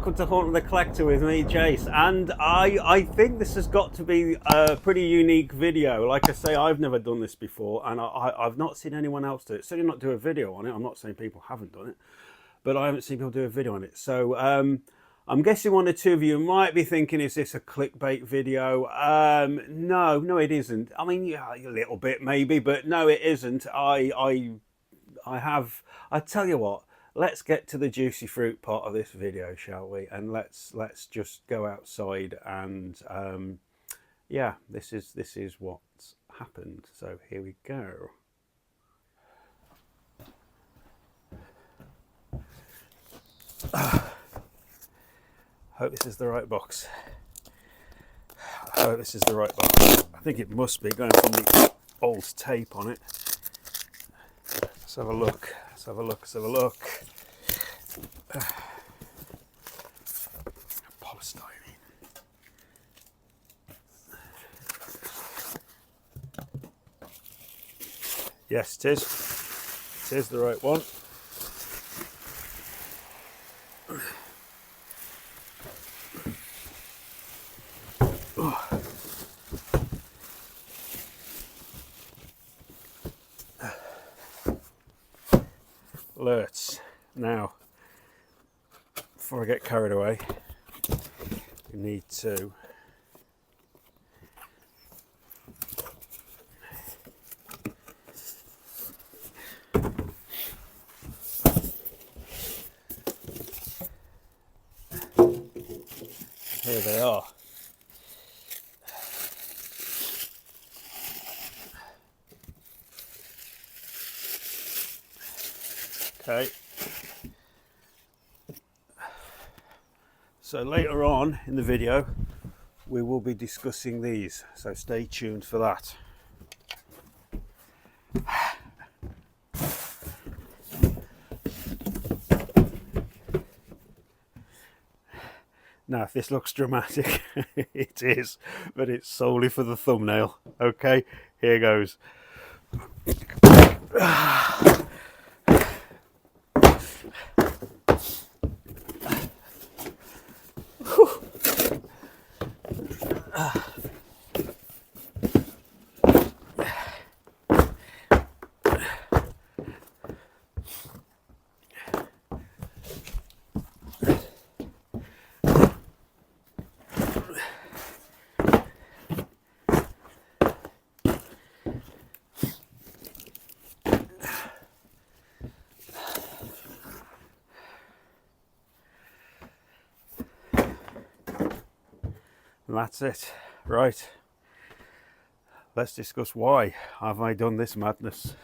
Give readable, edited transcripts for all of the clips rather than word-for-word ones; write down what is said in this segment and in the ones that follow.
welcome to Haunting the Collector with me, Jace. And I think this has got to be a pretty unique video. Like I say, I've never done this before, and I've not seen anyone else do it. Certainly not do a video on it. I'm not saying people haven't done it, but I haven't seen people do a video on it. So I'm guessing one or two of you might be thinking, is this a clickbait video? No, it isn't. I mean, yeah, a little bit maybe, but no, it isn't. I tell you what. Let's get to the juicy fruit part of this video, shall we? And let's just go outside and yeah, this is what's happened. So here we go. Hope this is the right box. I hope this is the right box. I think it must be, going from the old tape on it. Let's have a look. Let's have a look. Let's have a look. Polystyrene. Yes, it is. It is the right one. Alerts. Now, before I get carried away, we need to here they are. Okay. So later on in the video, we will be discussing these. So stay tuned for that. Now, if this looks dramatic, it is, but it's solely for the thumbnail. Okay, here goes. And that's it. Right. Let's discuss why have I done this madness.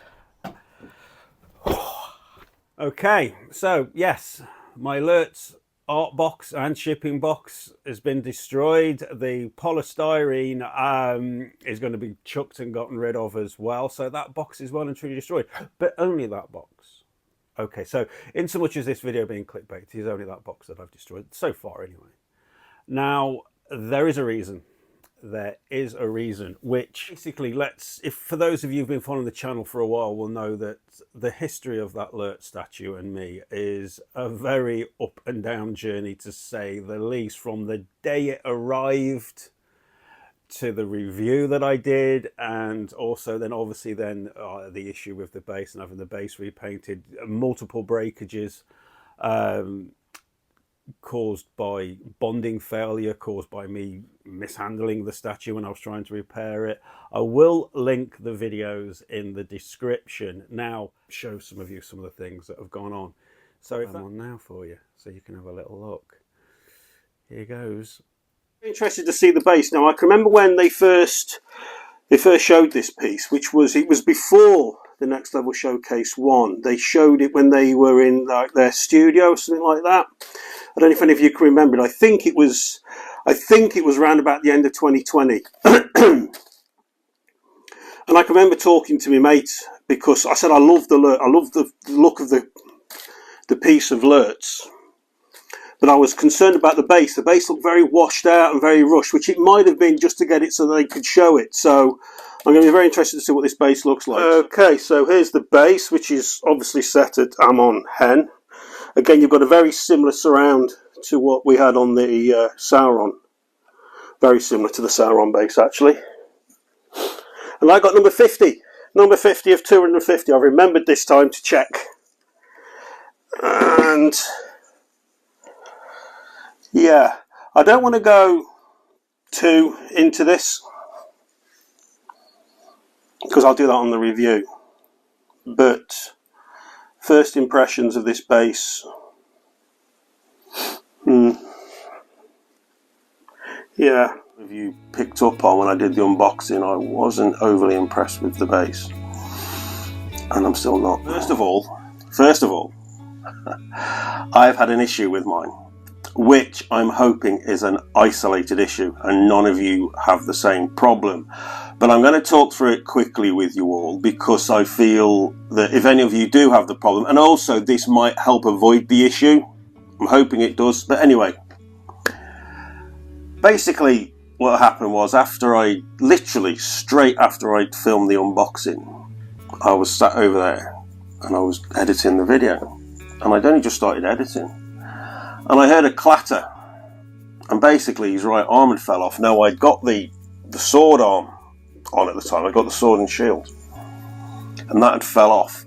Okay, so yes, my alerts art box and shipping box has been destroyed. The polystyrene is going to be chucked and gotten rid of as well. So that box is well and truly destroyed, but only that box. Okay, so in so much as this video being clickbait, it is only that box that I've destroyed so far anyway. Now, there is a reason. There is a reason, which basically if for those of you who've been following the channel for a while will know that the history of that Lotr statue and me is a very up and down journey, to say the least, from the day it arrived to the review that I did, and also then obviously then the issue with the base and having the base repainted, multiple breakages, caused by bonding failure, caused by me mishandling the statue when I was trying to repair it. I will link the videos in the description. Now, show some of you some of the things that have gone on. So if I'm on now for you, so you can have a little look. Here goes. Interested to see the base. Now, I can remember when they first showed this piece, it was before the Next Level Showcase 1. They showed it when they were in like their studio or something like that. I don't know if any of you can remember it. I think it was around about the end of 2020. And I can remember talking to my mate, because I said I love the look of the piece of Lotr, but I was concerned about the base. The base looked very washed out and very rushed, which it might have been just to get it so they could show it. So I'm going to be very interested to see what this base looks like. Okay, so here's the base, which is obviously set at Amon Hen. Again, you've got a very similar surround to what we had on the Sauron. Very similar to the Sauron base, actually. And I got number 50. Number 50 of 250. I remembered this time to check. And yeah, I don't want to go too into this, because I'll do that on the review. But first impressions of this base. Yeah, if you picked up on when I did the unboxing, I wasn't overly impressed with the base. And I'm still not. First of all, I've had an issue with mine, which I'm hoping is an isolated issue and none of you have the same problem. But I'm going to talk through it quickly with you all, because I feel that if any of you do have the problem, and also this might help avoid the issue, I'm hoping it does. But anyway, basically what happened was, literally straight after I'd filmed the unboxing, I was sat over there and I was editing the video, and I'd only just started editing, and I heard a clatter, and basically his right arm had fell off. Now, I'd got the sword arm on at the time. I got the sword and shield, and that had fell off,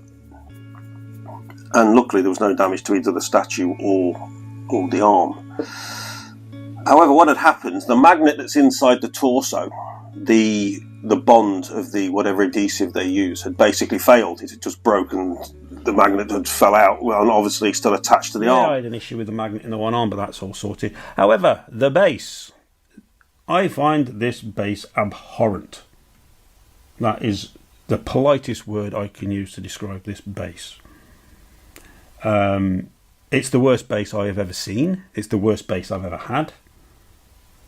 and luckily there was no damage to either the statue or the arm. However, what had happened, the magnet that's inside the torso, the bond of the whatever adhesive they use, had basically failed. It had just broken. The magnet had fell out, well, and obviously still attached to the arm. I had an issue with the magnet in the one arm, but that's all sorted. However, the base, I find this base abhorrent. That is the politest word I can use to describe this base. It's the worst base I have ever seen. It's the worst base I've ever had.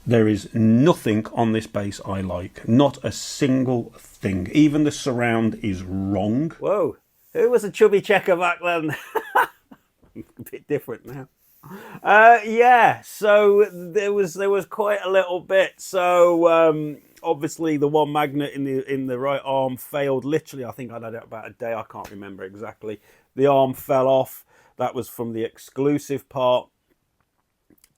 There is nothing on this base I like. Not a single thing. Even the surround is wrong. Whoa, who was a chubby checker back then? A bit different now. Yeah, so there was quite a little bit. So obviously the one magnet in the right arm failed. Literally, I think I'd had it about a day. I can't remember exactly. The arm fell off. That was from the exclusive part.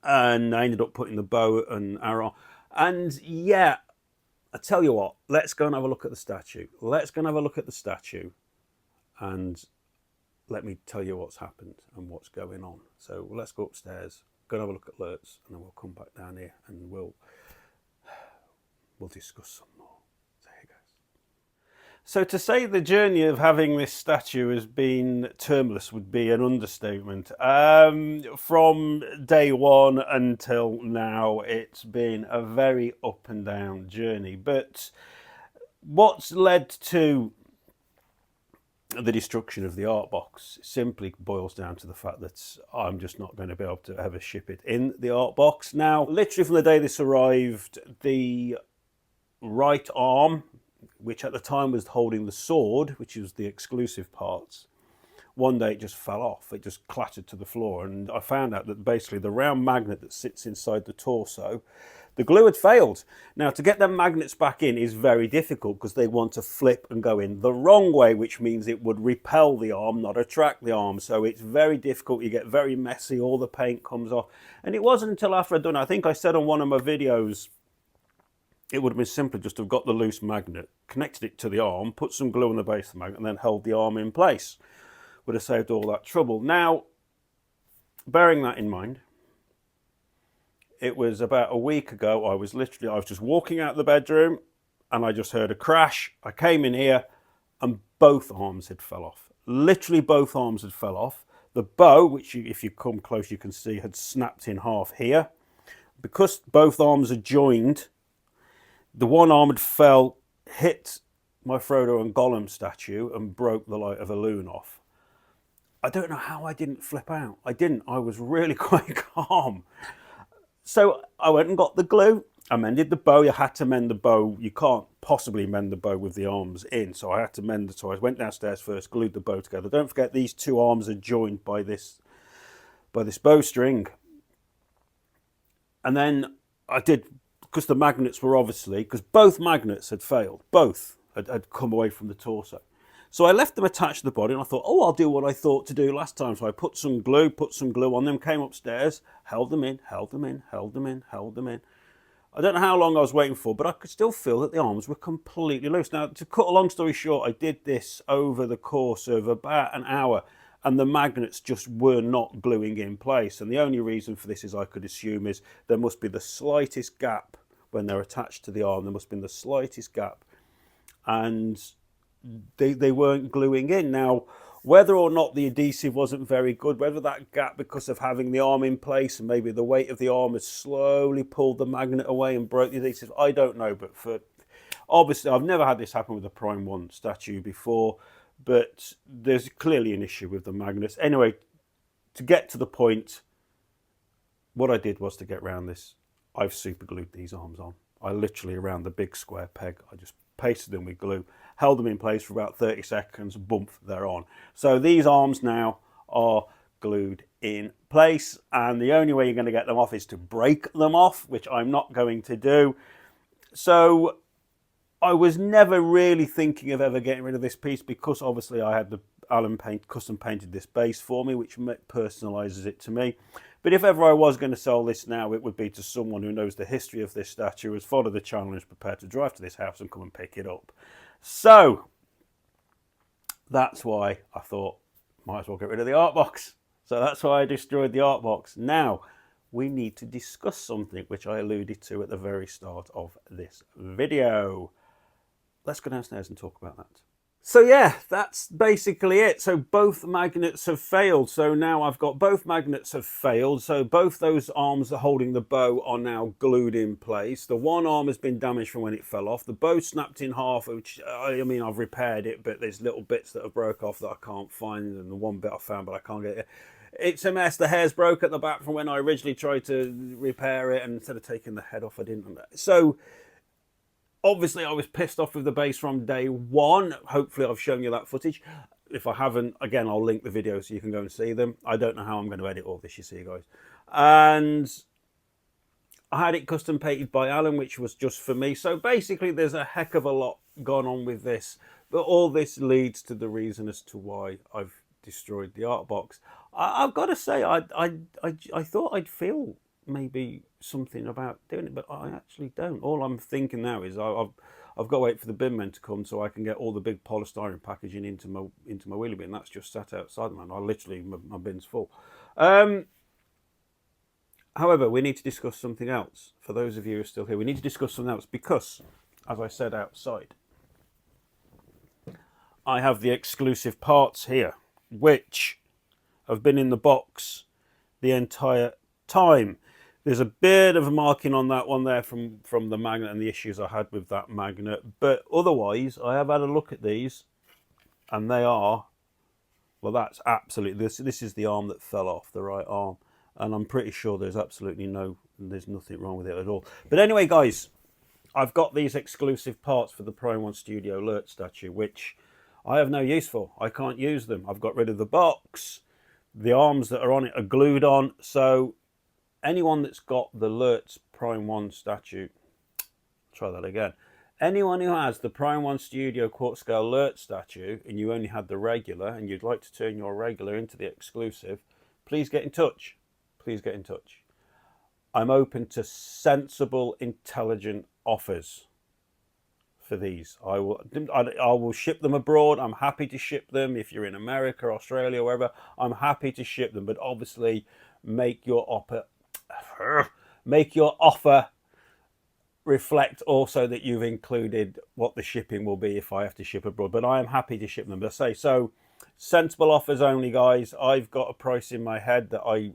And I ended up putting the bow and arrow. And yeah, I tell you what, let's go and have a look at the statue. Let's go and have a look at the statue. And let me tell you what's happened and what's going on. So let's go upstairs, go and have a look at Lotr, and then we'll come back down here and we'll discuss some more. So here goes. So to say the journey of having this statue has been termless would be an understatement. From day one until now, it's been a very up and down journey. But what's led to the destruction of the art box simply boils down to the fact that I'm just not going to be able to ever ship it in the art box. Now, literally from the day this arrived, the right arm, which at the time was holding the sword, which was the exclusive parts, one day it just fell off. It just clattered to the floor, and I found out that basically the round magnet that sits inside the torso, the glue had failed. Now, to get them magnets back in is very difficult because they want to flip and go in the wrong way, which means it would repel the arm, not attract the arm. So it's very difficult. You get very messy. All the paint comes off. And it wasn't until after I'd done it, I think I said on one of my videos, it would have been simpler just to have got the loose magnet, connected it to the arm, put some glue on the base of the magnet, and then held the arm in place. Would have saved all that trouble. Now, bearing that in mind, it was about a week ago, I was just walking out of the bedroom, and I just heard a crash. I came in here, and both arms had fell off. Literally both arms had fell off. The bow, which if you come close you can see, had snapped in half here. Because both arms are joined, the one arm had hit my Frodo and Gollum statue and broke the Light of Elune off. I don't know how I didn't flip out. I didn't. I was really quite calm. So I went and got the glue. I mended the bow. You had to mend the bow. You can't possibly mend the bow with the arms in. So I had to mend it. So I went downstairs first, glued the bow together. Don't forget these two arms are joined by this bowstring. And then I did, because the magnets were because both magnets had failed. Both had come away from the torso. So I left them attached to the body, and I thought, oh, I'll do what I thought to do last time. So I put some glue on them, came upstairs, held them in, held them in, held them in, held them in. I don't know how long I was waiting for, but I could still feel that the arms were completely loose. Now, to cut a long story short, I did this over the course of about an hour, and the magnets just were not gluing in place. And the only reason for this is I could assume is there must be the slightest gap when they're attached to the arm. There must have been the slightest gap, and they weren't gluing in. Now, whether or not the adhesive wasn't very good, whether that gap because of having the arm in place and maybe the weight of the arm has slowly pulled the magnet away and broke the adhesive, I don't know. But obviously I've never had this happen with a Prime 1 statue before, but there's clearly an issue with the magnets. Anyway, to get to the point, what I did was, to get around this, I've super glued these arms on. I literally, around the big square peg, I just pasted them with glue, held them in place for about 30 seconds, boom, they're on. So these arms now are glued in place, and the only way you're going to get them off is to break them off, which I'm not going to do. So I was never really thinking of ever getting rid of this piece, because obviously I had the Allen custom painted this base for me, which personalises it to me. But if ever I was going to sell this now, it would be to someone who knows the history of this statue, has followed the channel, and is prepared to drive to this house and come and pick it up. So that's why I thought, might as well get rid of the art box. So that's why I destroyed the art box. Now, we need to discuss something which I alluded to at the very start of this video. Let's go downstairs and talk about that. So yeah, that's basically it. So both magnets have failed. So now I've got both magnets have failed. So both those arms that are holding the bow are now glued in place. The one arm has been damaged from when it fell off. The bow snapped in half, which, I mean, I've repaired it, but there's little bits that have broke off that I can't find. And the one bit I found, but I can't get it. It's a mess. The hair's broke at the back from when I originally tried to repair it. And instead of taking the head off, I didn't. So obviously, I was pissed off with the base from day one. Hopefully, I've shown you that footage. If I haven't, again, I'll link the videos so you can go and see them. I don't know how I'm going to edit all this, you see, guys. And I had it custom painted by Alan, which was just for me. So basically, there's a heck of a lot gone on with this. But all this leads to the reason as to why I've destroyed the art box. I've got to say, I thought I'd feel maybe something about doing it, but I actually don't. All I'm thinking now is I've got to wait for the bin men to come so I can get all the big polystyrene packaging into my wheelie bin. That's just sat outside, man. My bin's full. However, we need to discuss something else. For those of you who are still here, we need to discuss something else because, as I said outside, I have the exclusive parts here, which have been in the box the entire time. There's a bit of a marking on that one there from the magnet and the issues I had with that magnet. But otherwise, I have had a look at these, and they are, well, that's absolutely, this is the arm that fell off, the right arm. And I'm pretty sure there's nothing wrong with it at all. But anyway, guys, I've got these exclusive parts for the Prime 1 Studio Lotr statue, which I have no use for. I can't use them. I've got rid of the box. The arms that are on it are glued on. So anyone that's got the Lotr Prime 1 statue, try that again. Anyone who has the Prime 1 Studio Quartz Scale Lotr statue and you only had the regular and you'd like to turn your regular into the exclusive, please get in touch. Please get in touch. I'm open to sensible, intelligent offers for these. I will ship them abroad. I'm happy to ship them. If you're in America, Australia, wherever, I'm happy to ship them. But obviously, make your offer reflect also that you've included what the shipping will be if I have to ship abroad. But I am happy to ship them. But say so, sensible offers only, guys. I've got a price in my head that I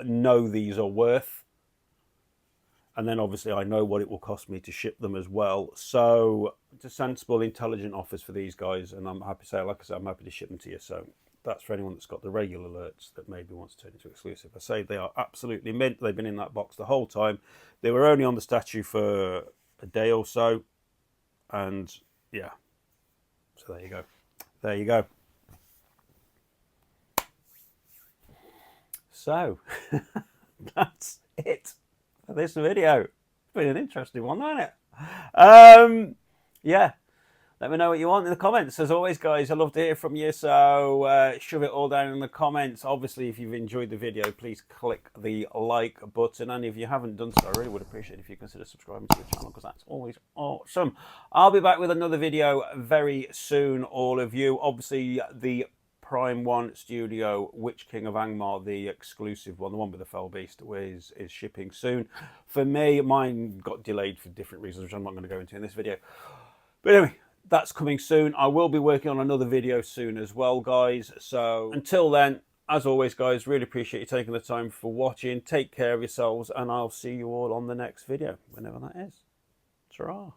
know these are worth, and then obviously I know what it will cost me to ship them as well. So just sensible, intelligent offers for these guys, and I'm happy to say, like I said, I'm happy to ship them to you. So that's for anyone that's got the regular Lotrs that maybe wants to turn into exclusive. I say they are absolutely mint. They've been in that box the whole time. They were only on the statue for a day or so, and yeah, so there you go. There you go. So that's it for this video. It's been an interesting one, hasn't it? Yeah, Let me know what you want in the comments. As always, guys, I love to hear from you, so shove it all down in the comments. Obviously, if you've enjoyed the video, please click the like button. And if you haven't done so, I really would appreciate it if you consider subscribing to the channel, because that's always awesome. I'll be back with another video very soon, all of you. Obviously, the Prime 1 Studio Witch King of Angmar, the exclusive one, the one with the Fell Beast, is shipping soon. For me, mine got delayed for different reasons, which I'm not going to go into in this video. But anyway, that's coming soon. I will be working on another video soon as well, guys. So until then, as always, guys, really appreciate you taking the time for watching. Take care of yourselves, and I'll see you all on the next video, whenever that is. Ta-ra.